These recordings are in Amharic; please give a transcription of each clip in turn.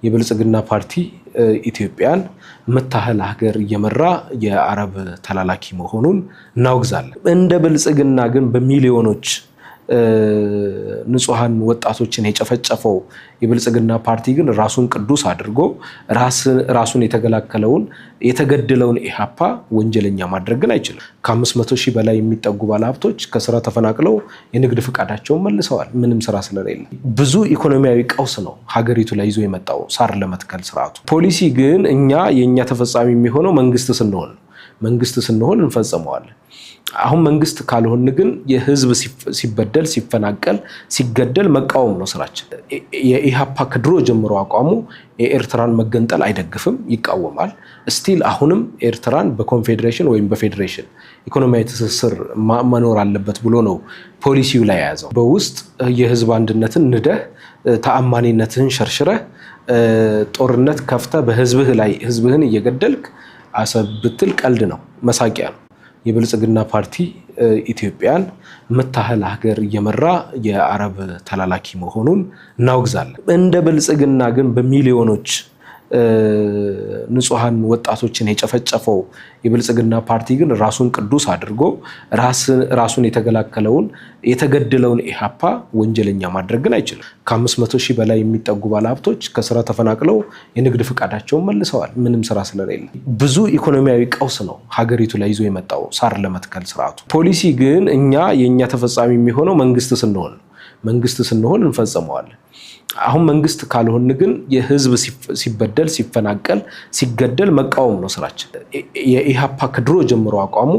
የብልጽግና ፓርቲ ኢትዮጵያን መታህል ሀገር እየመራ የአረብ ተላላኪ መሆኑን እናወግዛለን። እንደ ብልጽግና ግን በሚሊዮኖች ንጹሃን ወጣቶችን የጨፈጨፈው የብልጽግና ፓርቲ ግን ራሱን ቅዱስ አድርጎ ራሱን የተገደለውን ኢህአፓ ወንጀለኛ ማድረግ ግን አይችልም። ከ500 ሺህ በላይ የሚጠጉ ባለሀብቶች ከስራ ተፈናቅለው የንግድ ፍቃዳቸውን መልሰዋል፣ ምንም ስራ ስለሌለ። ብዙ ኢኮኖሚያዊ ቀውስ ነው ሀገሪቱ ላይ ይዞ የመጣው ሳር ለመትከል ስርዓቱ። ፖሊሲ ግን የኛ ተፈጻሚ የሚሆነው መንግስት ስንሆን እንፈጽመዋለን። አሁን መንግስት ካልሆን ግን የህዝብ ሲበደል፣ ሲፈናቀል፣ ሲገደል መቃወም ነው ስራችን። የኢሃፓ ከድሮ ጀምሮ አቋሙ የኤርትራን መገንጠል አይደግፍም፣ ይቃወማል። ስቲል አሁንም ኤርትራን በኮንፌዴሬሽን ወይም በፌዴሬሽን ኢኮኖሚያዊ ትስስር መኖር አለበት ብሎ ነው ፖሊሲው ላይ የያዘው። በውስጥ የህዝብ አንድነትን ንደህ ተአማኒነትህን ሸርሽረህ ጦርነት ከፍተህ በህዝብህ ላይ ህዝብህን እየገደልክ አሰብ ብትል ቀልድ ነው፣ መሳቂያ ነው። የብልጽግና ፓርቲ ኢትዮጵያን መታህል ሀገር እየመራ የአረብ ተላላኪ መሆኑን እናወግዛለን። እንደ ብልጽግና ግን በሚሊዮኖች ንጹሃን ወጣቶችን የጨፈጨፈው የብልጽግና ፓርቲ ግን ራሱን ቅዱስ አድርጎ ራሱን የተገደለውን ኢህአፓ ወንጀለኛ ማድረግ ግን አይችልም። ከ500 ሺህ በላይ የሚጠጉ ባለሀብቶች ከስራ ተፈናቅለው የንግድ ፍቃዳቸውን መልሰዋል፣ ምንም ስራ ስለሌለ። ብዙ ኢኮኖሚያዊ ቀውስ ነው ሀገሪቱ ላይ ይዞ የመጣው ሳር ለመትከል ስርዓቱ። ፖሊሲ ግን የኛ ተፈጻሚ የሚሆነው መንግስት ስንሆን እንፈጽመዋለን። አሁን መንግስት ካልሆን ግን የህዝብ ሲበደል፣ ሲፈናቀል፣ ሲገደል መቃወም ነው ስራችን። የኢሃፓ ከድሮ ጀምሮ አቋሙ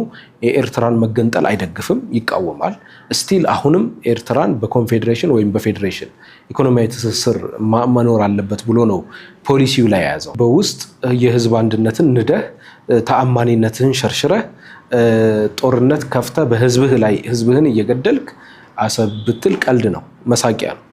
የኤርትራን መገንጠል አይደግፍም፣ ይቃወማል። ስቲል አሁንም ኤርትራን በኮንፌዴሬሽን ወይም በፌዴሬሽን ኢኮኖሚያዊ ትስስር መኖር አለበት ብሎ ነው ፖሊሲው ላይ የያዘው። በውስጥ የህዝብ አንድነትን ንደህ ተአማኒነትህን ሸርሽረህ ጦርነት ከፍተህ በህዝብህ ላይ ህዝብህን እየገደልክ አሰብ ብትል ቀልድ ነው፣ መሳቂያ ነው።